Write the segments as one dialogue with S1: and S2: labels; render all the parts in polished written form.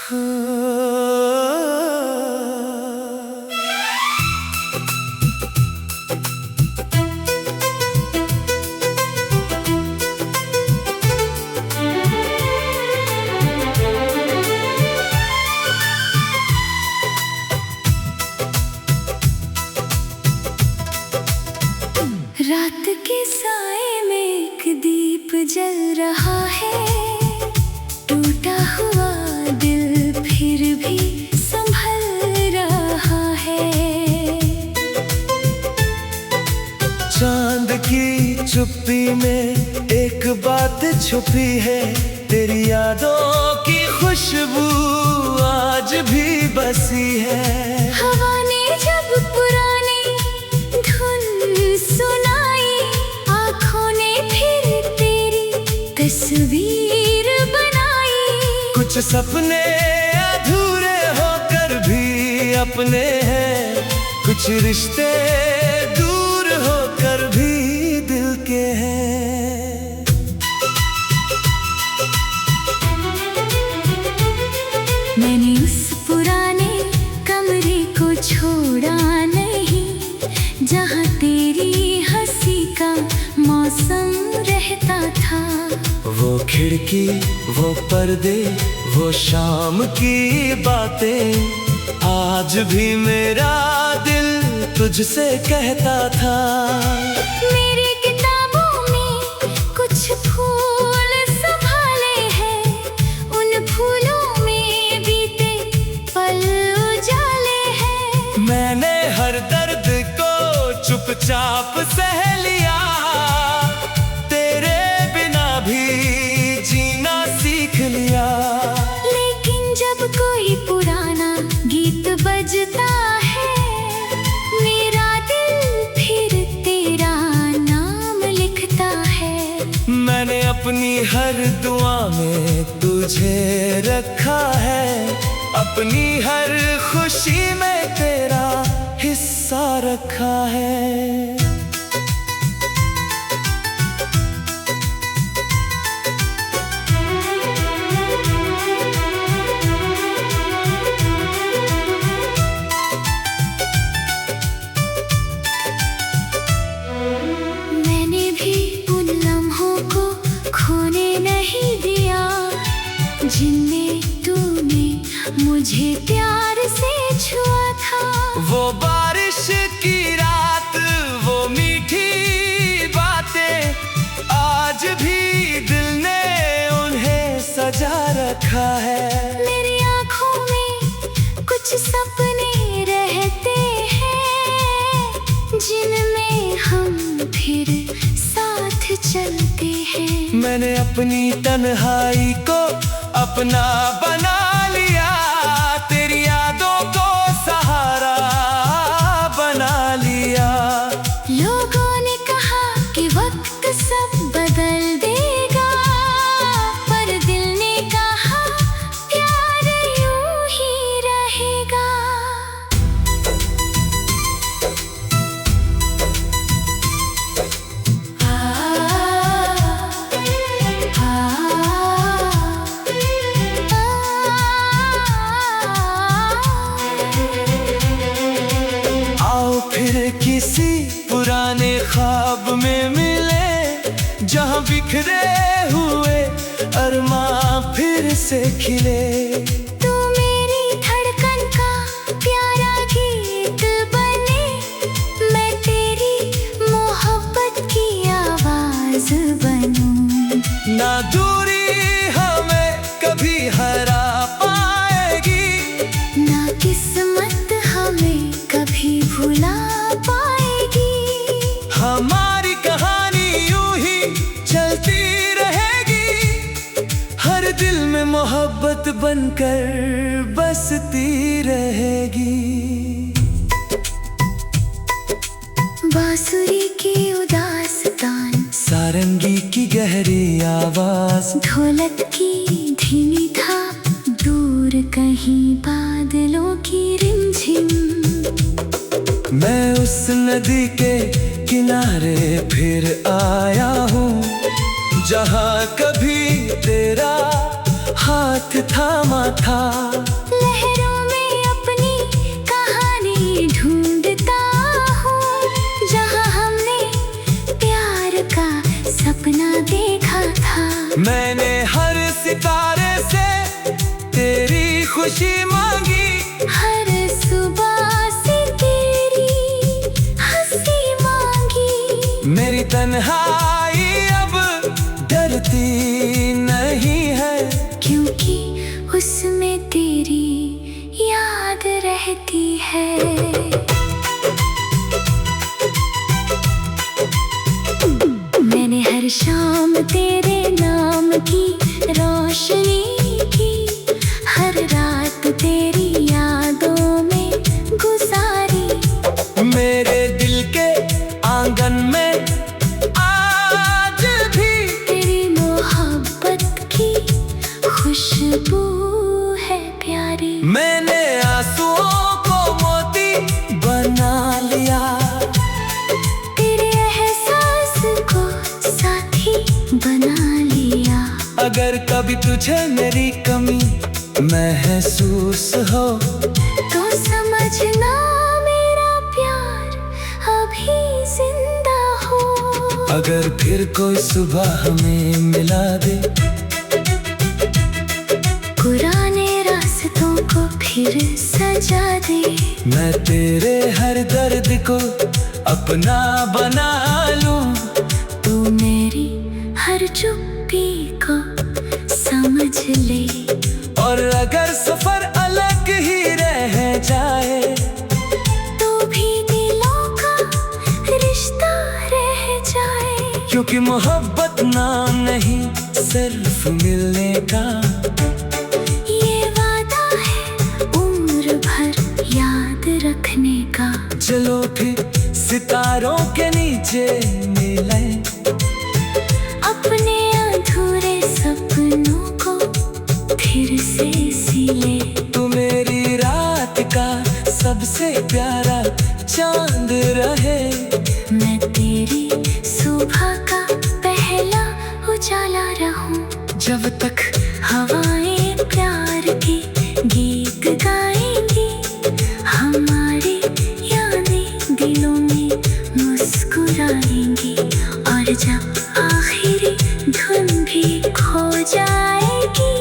S1: रात के साए में एक दीप जल रहा है, टूटा हुआ दिल फिर भी संभल रहा है।
S2: चांद की चुप्पी में एक बात छुपी है, तेरी यादों की खुशबू आज भी बसी है।
S1: हवा ने जब पुरानी धुन सुनाई, आँखों ने फिर तेरी तस्वीर बनाई।
S2: कुछ सपने अधूरे होकर भी अपने हैं, कुछ रिश्ते दूर होकर भी दिल के हैं।
S1: मैंने उस पुराने कमरे को छोड़ा नहीं, जहाँ तेरी हंसी का मौसम रहता था।
S2: वो खिड़की, वो पर्दे, वो शाम की बातें, आज भी मेरा दिल तुझसे कहता था।
S1: मेरी किताबों में कुछ फूल संभाले हैं, उन फूलों में बीते पल उजाले हैं।
S2: मैंने हर दर्द को चुपचाप सह लिया, तेरे बिना भी जीना सीख लिया।
S1: लेकिन जब कोई पुराना गीत बजता है, मेरा दिल फिर तेरा नाम लिखता है।
S2: मैंने अपनी हर दुआ में तुझे रखा है, अपनी हर खुशी में तेरा हिस्सा रखा है।
S1: मैंने भी उन लम्हों को खोने नहीं दिया, जिनमें तूने मुझे प्यार से छुआ था।
S2: वो बारिश की रात, वो मीठी बातें, आज भी दिल ने उन्हें सजा रखा है।
S1: मेरी आँखों में कुछ सपने रहते हैं, जिनमें हम फिर साथ चलते हैं।
S2: मैंने अपनी तन्हाई को अपना बना लिया, तेरी यादों को सहारा बना लिया।
S1: लोगों ने कहा कि वक्त सब बदल देगा, पर दिल ने कहा प्यार यूं ही रहेगा।
S2: आओ फिर किसी पुराने ख्वाब में मिले, जहाँ बिखरे हुए अरमां फिर से खिले।
S1: तू मेरी धड़कन का प्यारा गीत बने, मैं तेरी मोहब्बत की आवाज बनूं।
S2: ना दूरी हमें कभी हरा पाएगी,
S1: ना किस्मत हमें कभी भुला पाएगी।
S2: हमारी कहानी यूं ही चलती रहेगी, हर दिल में मोहब्बत बनकर बसती रहेगी।
S1: बांसुरी की उदास तान,
S2: सारंगी की गहरी आवाज,
S1: ढोलक की धीमी थाप, दूर कहीं बादलों की रिमझिम।
S2: मैं उस नदी के किनारे फिर आया हूँ, जहाँ कभी तेरा हाथ साथ थामा था।
S1: लहरों में अपनी कहानी ढूंढता हूँ, जहाँ हमने प्यार का सपना देखा था।
S2: मैंने हर सितारे से तेरी खुशी मांगी,
S1: हर सुबह से तेरी हंसी मांगी।
S2: मेरी तन्हाई अब डरती नहीं है,
S1: क्योंकि उसमें तेरी याद रहती है। मैंने हर शाम तेरे नाम की रोशनी की, हर रात तेरी यादों में गुजारी।
S2: मेरे दिल के आंगन में आज भी
S1: तेरी मोहब्बत की खुशबू है प्यारी।
S2: मैंने आंसुओं को मोती बना लिया,
S1: तेरे एहसास को साथी बना लिया।
S2: अगर कभी तुझे मेरी कमी महसूस हो,
S1: तो समझना मेरा प्यार अभी जिंदा हो।
S2: अगर फिर कोई सुबह हमें मिला दे,
S1: पुराने रास्तों को फिर सजा दे।
S2: मैं तेरे हर दर्द को अपना बना लूं,
S1: तू मेरी हर चुप्पी को समझ ले।
S2: और अगर सफर अलग ही रह जाए,
S1: तो भी दिलों का रिश्ता रह जाए।
S2: क्योंकि मोहब्बत नाम नहीं सिर्फ मिलने का,
S1: ये वादा है उम्र भर याद रखने का।
S2: चलो फिर सितारों के नीचे मिलें,
S1: अपने अधूरे सपनों को फिर से सिले।
S2: तू मेरी रात का सबसे प्यारा चांद रहे,
S1: मैं तेरी सुबह का पहला उजाला रहूं। जब तक हवाएं प्यार के गीत गाएंगी, हमारी यादें दिलों में मुस्कुराएंगी। और जब आखिरी धुन भी खो जाएगी,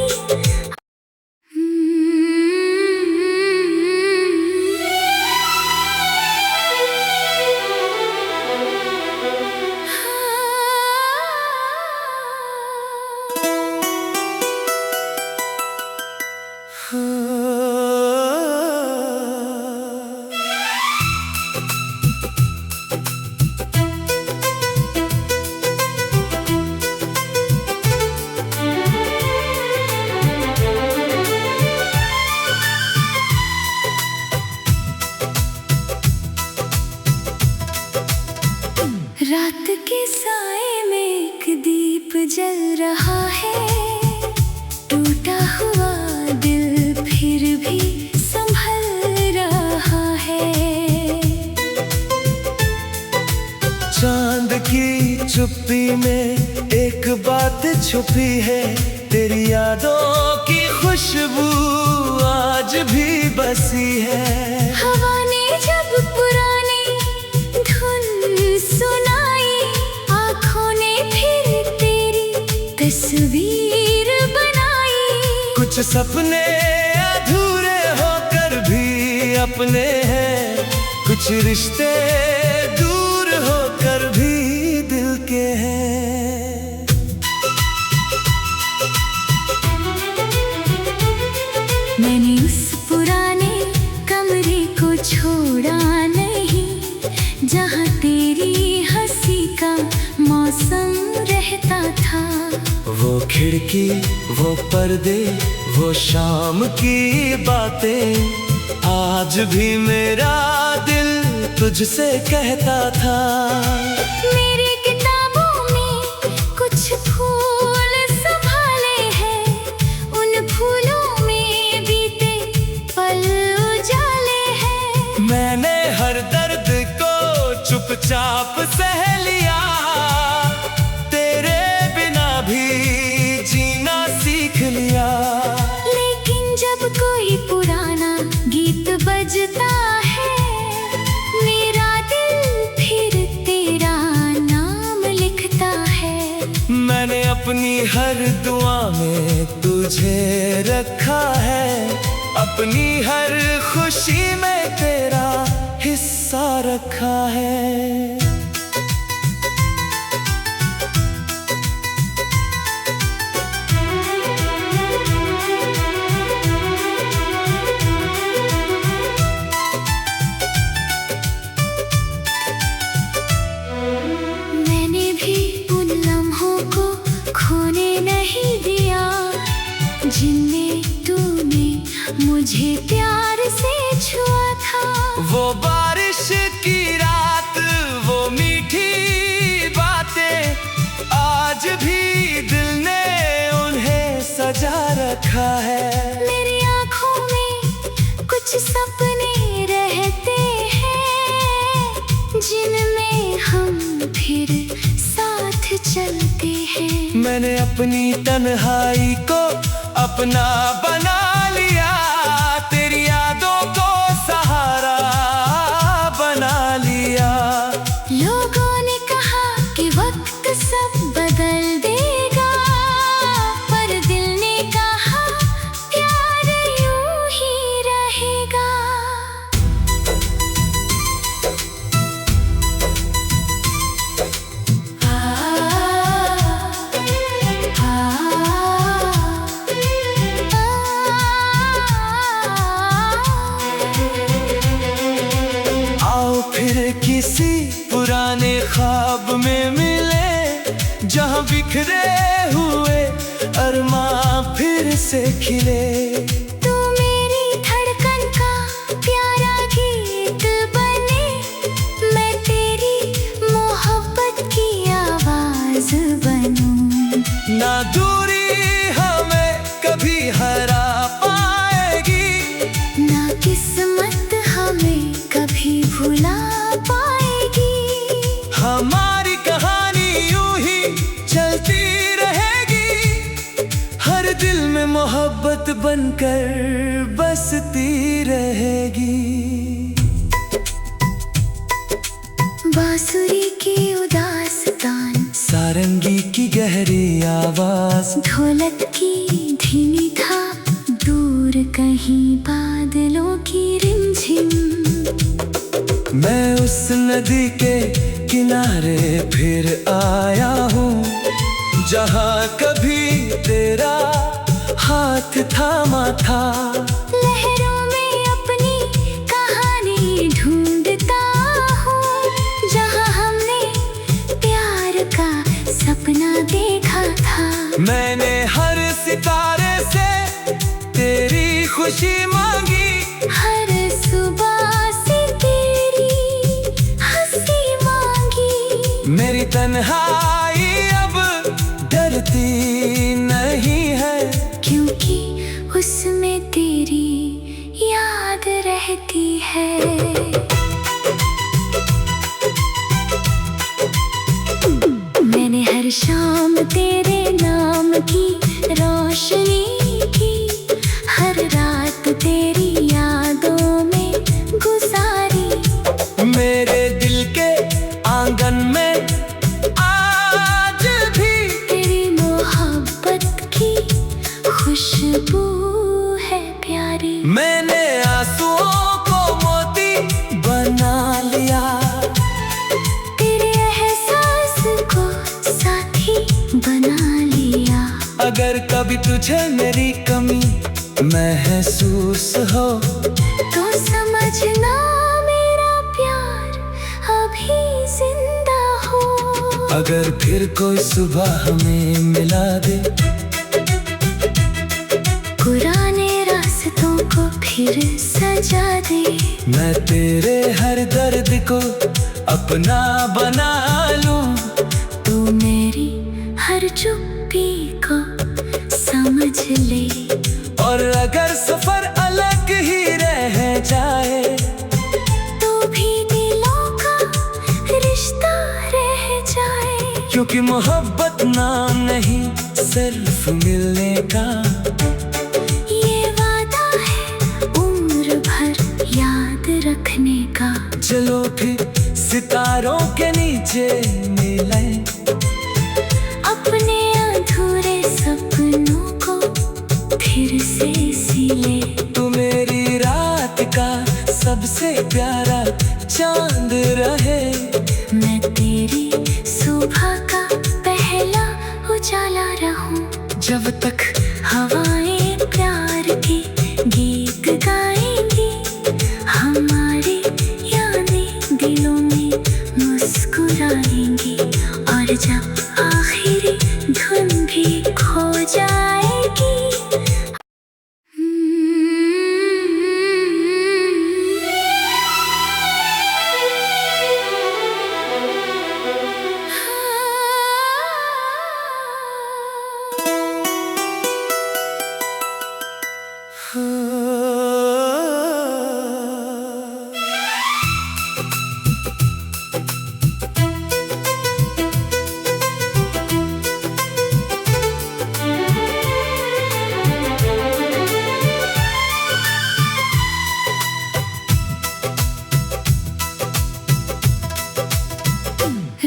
S1: रात के साए में एक दीप जल रहा है। टूटा हुआ दिल फिर भी संभल रहा है।
S2: चांद की चुप्पी में एक बात छुपी है, तेरी यादों की खुशबू आज भी बसी है।
S1: हवा ने जब पुरानी धुन सुनाई, आँखों ने फिर तेरी तस्वीर बनाई।
S2: कुछ सपने अधूरे होकर भी अपने हैं, कुछ रिश्ते दूर होकर भी दिल के हैं।
S1: मैंने उस पुराने कमरे को छोड़ा नहीं, जहाँ तेरी हंसी का मौसम रहता था।
S2: वो खिड़की, वो पर्दे, वो शाम की बातें, आज भी मेरा दिल तुझसे कहता था।
S1: मेरी किताबों में कुछ फूल संभाले हैं, उन फूलों में बीते पल उजाले हैं।
S2: मैंने हर दर्द को चुपचाप सह लिया, तेरे बिना भी जीना सीख लिया। हर दुआ में तुझे रखा है, अपनी हर खुशी में तेरा हिस्सा रखा है।
S1: मैंने भी उन लम्हों को खोने नहीं दिया, जिनमें तूने मुझे प्यार से छुआ था।
S2: वो बारिश की रात, वो मीठी बातें, आज भी दिल ने उन्हें सजा रखा है।
S1: मेरी आँखों में कुछ सपने रहते हैं, जिनमें हम फिर साथ चलते हैं।
S2: मैंने अपनी तन्हाई को अपना बना लिया, तेरी यादों को सहारा बना लिया।
S1: लोगों ने कहा कि वक्त सब बदल देगा, पर दिल ने कहा प्यार यूं ही रहेगा।
S2: आओ फिर किसी पुराने ख्वाब में मिले, जहाँ बिखरे हुए अरमां फिर से खिले।
S1: तू मेरी धड़कन का प्यारा गीत बने, मैं तेरी मोहब्बत की आवाज बनूं।
S2: ना दूरी हमें कभी हरा पाएगी,
S1: ना किस्मत हमें कभी भुला पाएगी।
S2: हमारी कहानी यूं ही चलती रहेगी, हर दिल में मोहब्बत बनकर बसती रहेगी।
S1: बांसुरी की उदास तान,
S2: सारंगी की गहरी आवाज,
S1: ढोलक की धीमी थाप, दूर कहीं बादलों की रिमझिम।
S2: मैं उस नदी के किनारे फिर आया हूँ, जहाँ कभी तेरा हाथ थामा था।
S1: लहरों में अपनी कहानी ढूंढता हूँ, जहाँ हमने प्यार का सपना देखा था।
S2: मैंने हर सितारे से तेरी खुशी मांगी,
S1: हर सुबह से तेरी हंसी मांगी।
S2: मेरी तन्हाई अब डरती नहीं है,
S1: क्योंकि उसमें तेरी याद रहती है। मैंने हर शाम तेरे नाम की रोशनी की, हर रात तेरी यादों में गुजारी।
S2: मेरे दिल के आंगन में आज भी
S1: तेरी मोहब्बत की खुशबू है प्यारी।
S2: मैंने आंसुओं को मोती बना लिया,
S1: तेरे एहसास को साथी बना लिया।
S2: अगर कभी तुझे मेरी कमी महसूस हो,
S1: तो समझना मेरा प्यार अभी जिंदा हो।
S2: अगर फिर कोई सुबह हमें मिला दे,
S1: पुराने रास्तों को फिर सजा दे।
S2: मैं तेरे हर दर्द को अपना बना लूं,
S1: तू मेरी हर चुप्पी को समझ ले।
S2: और अगर सफर अलग ही रह जाए,
S1: तो भी दिलों का रिश्ता रह जाए।
S2: क्योंकि मोहब्बत नाम नहीं सिर्फ मिलने का,
S1: ये वादा है उम्र भर याद रखने का।
S2: चलो फिर सितारों के नीचे मिलें,
S1: अपने अधूरे इसीलिए
S2: तू मेरी रात का सबसे प्यारा चांद रहे।
S1: मैं तेरी सुबह का पहला उजाला रहूं। जब तक हवाएं प्यार की गीत गाएंगी, हमारी यादें दिलों में मुस्कुराएंगी। और जब आखिरी धुन भी खो जाएगी,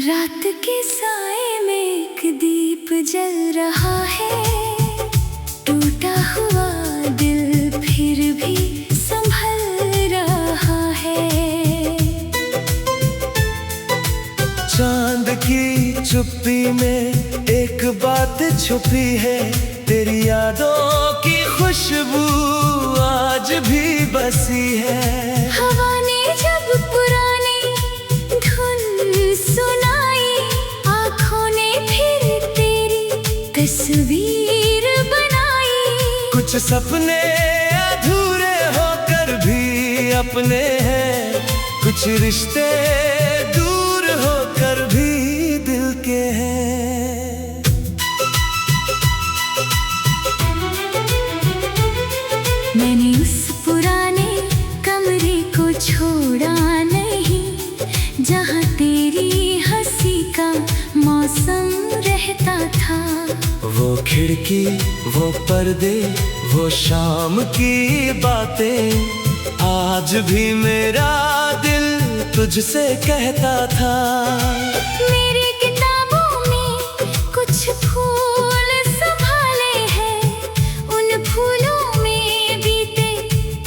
S1: रात के साए में एक दीप जल रहा है। टूटा हुआ दिल फिर भी संभल रहा है।
S2: चांद की चुप्पी में एक बात छुपी है, तेरी यादों की खुशबू आज भी बसी है।
S1: हवा ने जब पुरानी धुन सुनाई, आँखों ने फिर तेरी तस्वीर बनाई।
S2: कुछ सपने अधूरे होकर भी अपने हैं, कुछ रिश्ते दूर होकर भी दिल के हैं।
S1: मैंने उस पुराने कमरे को छोड़ा नहीं, जहाँ तेरी हंसी का मौसम रहता था।
S2: वो खिड़की, वो पर्दे, वो शाम की बातें, आज भी मेरा दिल तुझसे कहता था।
S1: मेरी किताबों में कुछ फूल संभाले हैं, उन फूलों में बीते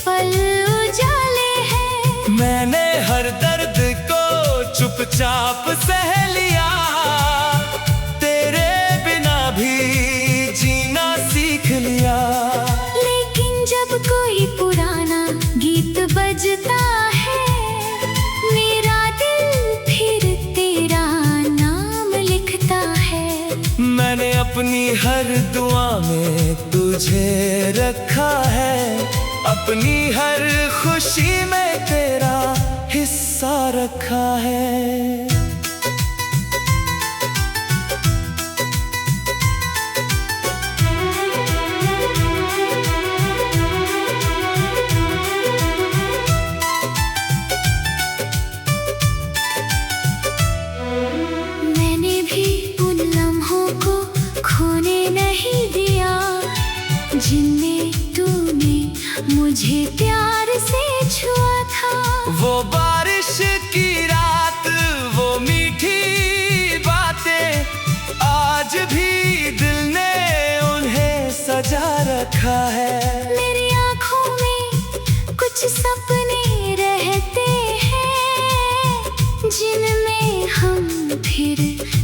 S1: पल उजाले हैं।
S2: मैंने हर दर्द को चुपचाप सह लिया, तेरे बिना भी जीना सीख लिया।
S1: लेकिन जब कोई पुराना गीत बजता है, मेरा दिल फिर तेरा नाम लिखता है।
S2: मैंने अपनी हर दुआ में तुझे रखा है, अपनी हर खुशी में तेरा हिस्सा रखा है।
S1: मैंने भी उन लम्हों को खोने नहीं दिया, जिनमें तूने मुझे प्यार से छुआ था।
S2: वो बारिश की रात, वो मीठी बातें, आज भी दिल ने उन्हें सजा रखा है।
S1: मेरी आँखों में कुछ सपने रहते हैं, जिनमें हम फिर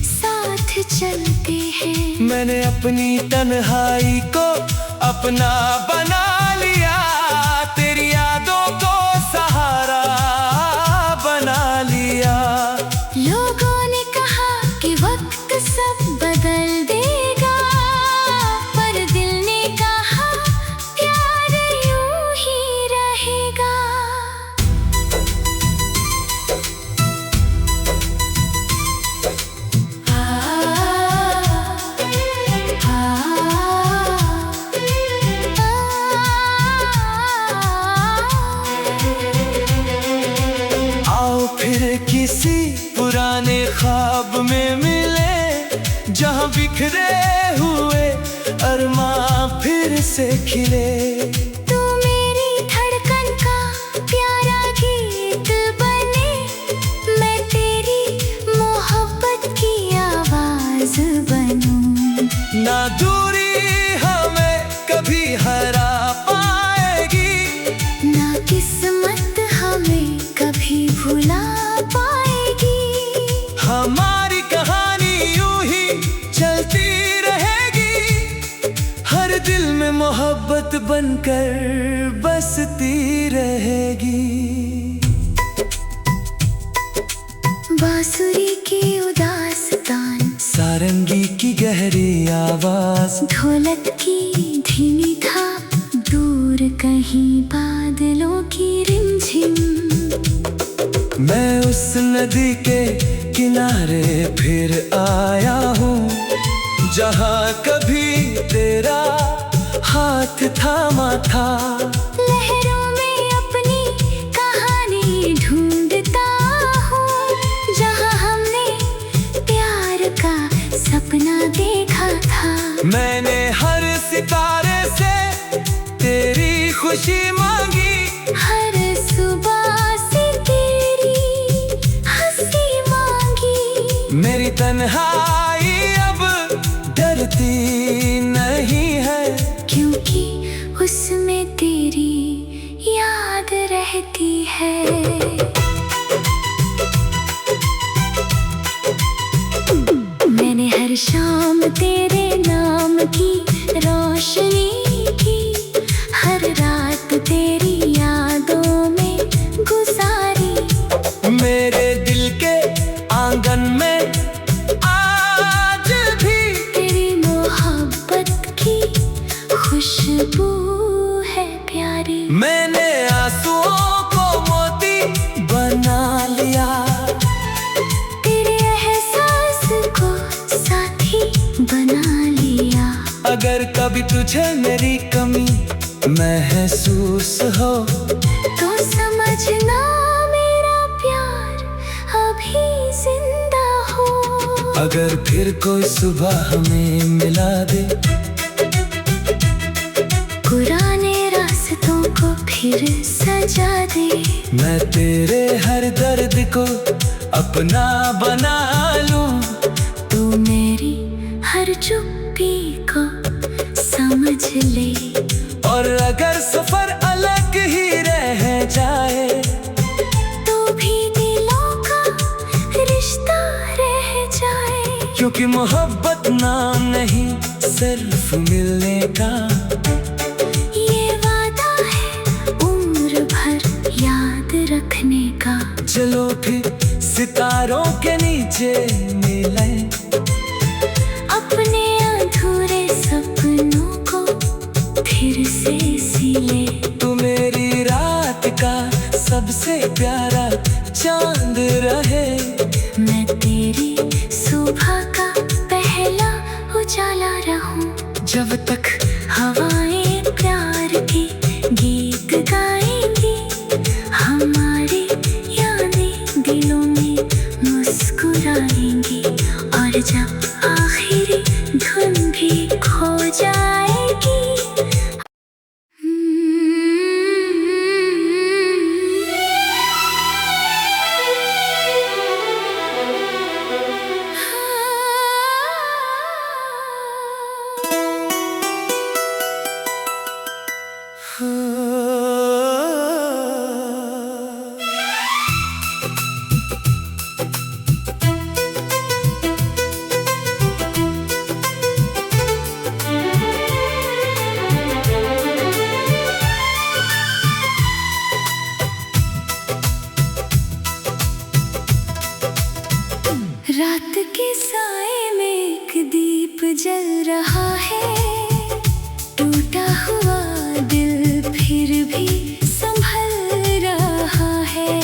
S1: साथ चलते हैं।
S2: मैंने अपनी तन्हाई को अपना बना लिया, तेरी यादों को सहारा बना लिया।
S1: लोगों ने कहा कि वक्त सब बदल देगा, पर दिल ने कहा प्यार यूं ही रहेगा।
S2: किसी पुराने ख्वाब में मिले, जहाँ बिखरे हुए अरमां फिर से खिले।
S1: तू मेरी धड़कन का प्यारा गीत बने, मैं तेरी मोहब्बत की आवाज बनूं।
S2: ना दूरी हमें कभी हरा बनकर बसती रहेगी।
S1: बांसुरी की उदास तान,
S2: सारंगी की गहरी आवाज,
S1: ढोलक की धीमी थाप, दूर कहीं बादलों की रिमझिम।
S2: मैं उस नदी के किनारे फिर आया हूँ, जहाँ कभी तेरा हाथ थामा था।
S1: लहरों में अपनी कहानी ढूंढता हूँ, जहाँ हमने प्यार का सपना देखा था।
S2: मैंने हर सितारे से तेरी खुशी मांगी,
S1: हर सुबह से तेरी हंसी मांगी।
S2: मेरी तन्हाई अब डरती नहीं है,
S1: क्योंकि उसमें तेरी याद रहती है। मैंने हर शाम तेरे नाम की रोशनी की, हर रात तेरी यादों में गुजारी।
S2: मेरे दिल के आंगन में आज भी
S1: तेरी मोहब्बत की खुशबू है प्यारी।
S2: मैंने आंसुओं को मोती बना लिया,
S1: तेरे एहसास को साथी बना लिया।
S2: अगर कभी तुझे मेरी कमी महसूस हो,
S1: तो समझना मेरा प्यार अभी जिंदा हो।
S2: अगर फिर कोई सुबह हमें मिला दे,
S1: पुराने रास्तों को फिर सजा दे।
S2: मैं तेरे हर दर्द को अपना बना लूं,
S1: तू मेरी हर चुप्पी को समझ ले।
S2: और अगर सफर अलग ही रह जाए,
S1: तो भी दिलों का रिश्ता रह जाए।
S2: क्योंकि मोहब्बत नाम नहीं सिर्फ मिलने का,
S1: ये वादा है उम्र भर याद रखने का।
S2: चलो फिर सितारों के नीचे मिलें,
S1: अपने अधूरे सपनों को फिर से सिले।
S2: तू मेरी रात का सबसे प्यारा चांद रहे,
S1: मैं तेरी सुबह का पहला उजाला रहूं।
S2: जब तक
S1: हवाएं प्यार के गीत गाएंगी, हमारी यादें दिलों में मुस्कुराएंगी। और जब आखिरी धुन भी खो जाएगी, रात के साए में एक दीप जल रहा है। टूटा हुआ दिल फिर भी संभल रहा है।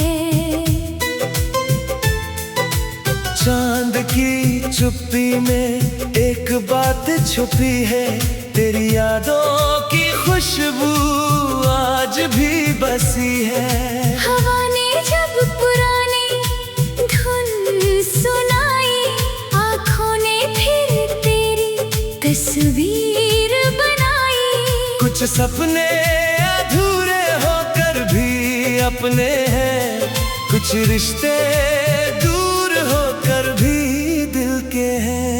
S2: चांद की चुप्पी में एक बात छुपी है, तेरी यादों की खुशबू आज भी बसी है।
S1: हवा ने जब पुरानी धुन सुनाई, आँखों ने फिर तेरी तस्वीर बनाई।
S2: कुछ सपने अधूरे होकर भी अपने हैं, कुछ रिश्ते दूर होकर भी दिल के हैं।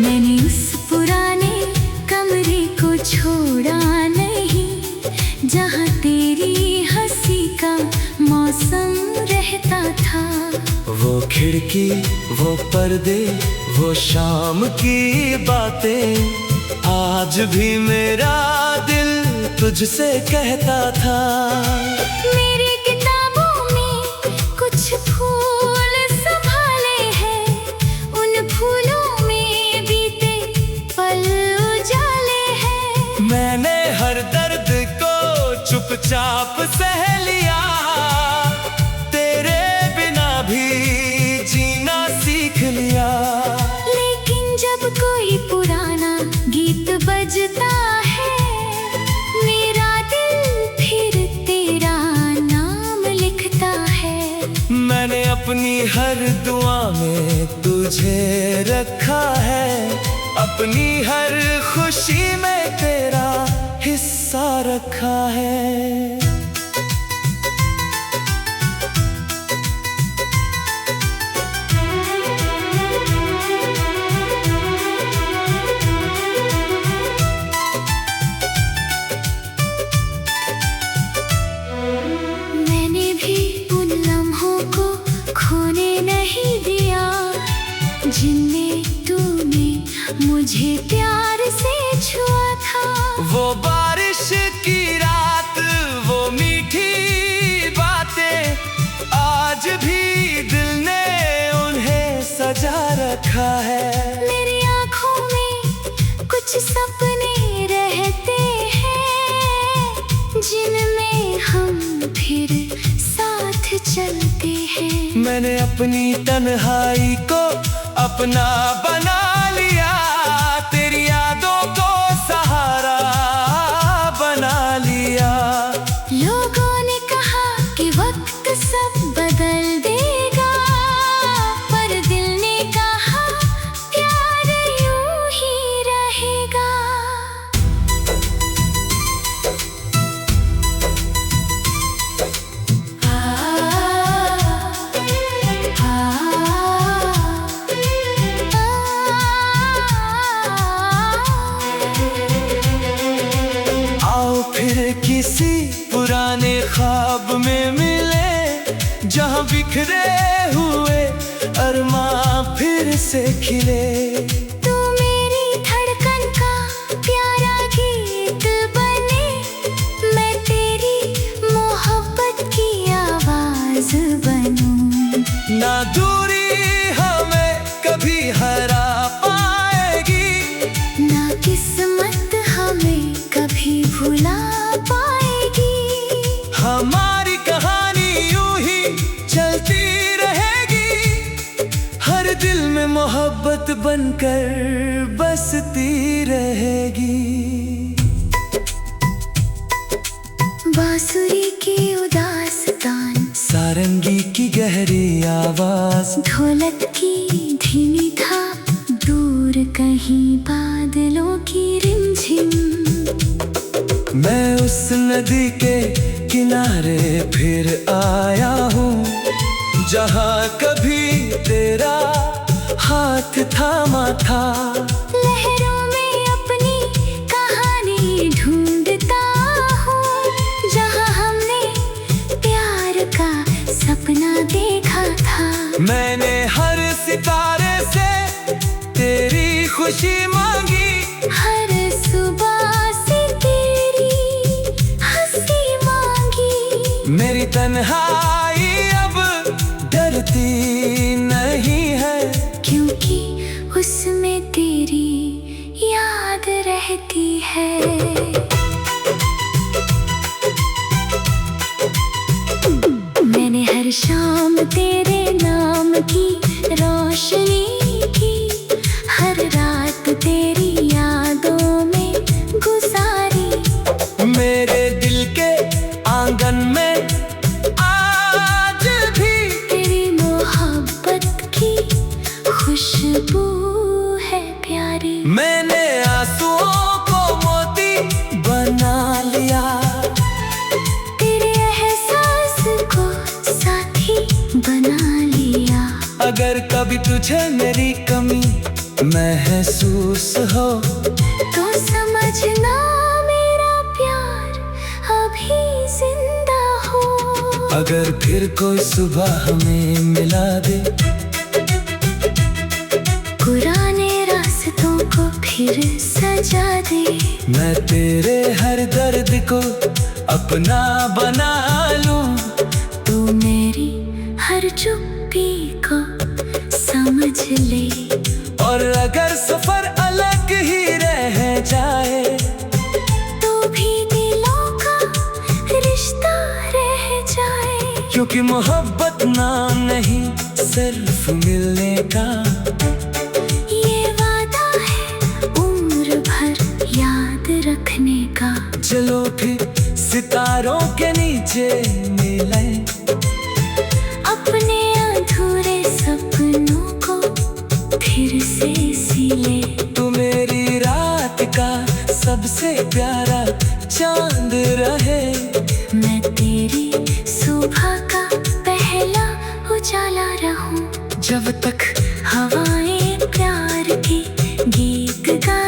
S1: मैंने उस पुराने कमरे को छोड़ा नहीं, जहाँ तेरी हंसी का मौसम रहता था।
S2: वो खिड़की, वो पर्दे, वो शाम की बातें, आज भी मेरा दिल तुझसे कहता था।
S1: मेरी किताबों में कुछ फूल संभाले हैं, उन फूलों में बीते पल उजाले हैं।
S2: मैंने हर दर्द को चुपचाप सह लिया, तेरे बिना भी जीना सीख लिया।
S1: लेकिन जब कोई पुराना गीत बजता है, मेरा दिल फिर तेरा नाम लिखता है।
S2: मैंने अपनी हर दुआ में तुझे रखा है, अपनी हर खुशी में तेरा हिस्सा रखा है।
S1: मैंने भी उन लम्हों को खोने नहीं दिया, जिनमें तूने मुझे प्यार से छुआ था।
S2: वो बारिश की रात, वो मीठी बातें, आज भी दिल ने उन्हें सजा रखा है।
S1: मेरी आँखों में कुछ सपने रहते हैं, जिनमें हम फिर साथ चलते हैं।
S2: मैंने अपनी तन्हाई को अपना बना लिया, तेरी यादों को सहारा बना लिया।
S1: लोगों ने कहा कि वक्त सब बदल देगा, पर दिल ने कहा प्यार यूं ही रहेगा।
S2: आओ फिर किसी पुराने ख्वाब में मिले, जहाँ बिखरे हुए अरमां फिर से खिले।
S1: तू मेरी धड़कन का प्यारा गीत बने, मैं तेरी मोहब्बत की आवाज बनूं।
S2: ना दूरी हमें कभी हरा पाएगी,
S1: ना किस्मत हमें कभी भुला पाएगी।
S2: हमारी कहानी यूं ही चलती रहेगी, हर दिल में मोहब्बत बनकर बसती रहेगी।
S1: बांसुरी की उदास तान,
S2: सारंगी की गहरी आवाज,
S1: ढोलक की धीमी थाप, दूर कहीं बादलों की रिमझिम।
S2: मैं उस नदी के किनारे फिर आया हूँ, जहाँ कभी तेरा हाथ थामा था।
S1: लहरों में अपनी कहानी ढूंढता हूँ, जहाँ हमने प्यार का सपना देखा था।
S2: मैंने हर सितारे से तेरी खुशी मांगी,
S1: हर सुबह से तेरी हंसी मांगी।
S2: मेरी तन्हाई अब डरती नहीं है,
S1: क्योंकि उसमें तेरी याद रहती है। मैंने हर शाम तेरे नाम की रोशनी की, हर रात तेरी यादों में गुजारी।
S2: मेरे दिल के आंगन में आज भी
S1: तेरी मोहब्बत की खुशबू है प्यारी।
S2: मैंने आंसुओं को मोती बना लिया,
S1: तेरे एहसास को साथी बना लिया।
S2: अगर कभी तुझे मेरी कमी महसूस हो,
S1: तो समझना मेरा प्यार अभी जिंदा हो।
S2: अगर फिर कोई सुबह हमें मिला दे,
S1: पुराने रास्तों को फिर सजा दे।
S2: मैं तेरे हर दर्द को अपना बना लूं,
S1: तू मेरी हर चुप्पी को समझ ले।
S2: और अगर सफर अलग ही रह जाए,
S1: तो भी दिलों का रिश्ता रह जाए।
S2: क्योंकि मोहब्बत नाम नहीं सिर्फ मिलने का,
S1: ये वादा है उम्र भर याद रखने का।
S2: चलो फिर सितारों के नीचे मिले,
S1: अपने अधूरे सपनों को फिर से सिले।
S2: तू मेरी रात का सबसे प्यारा चांद रहे,
S1: मैं तेरी सुबह का पहला उजाला रहूं।
S2: जब तक
S1: हवाएं प्यार के गीत गा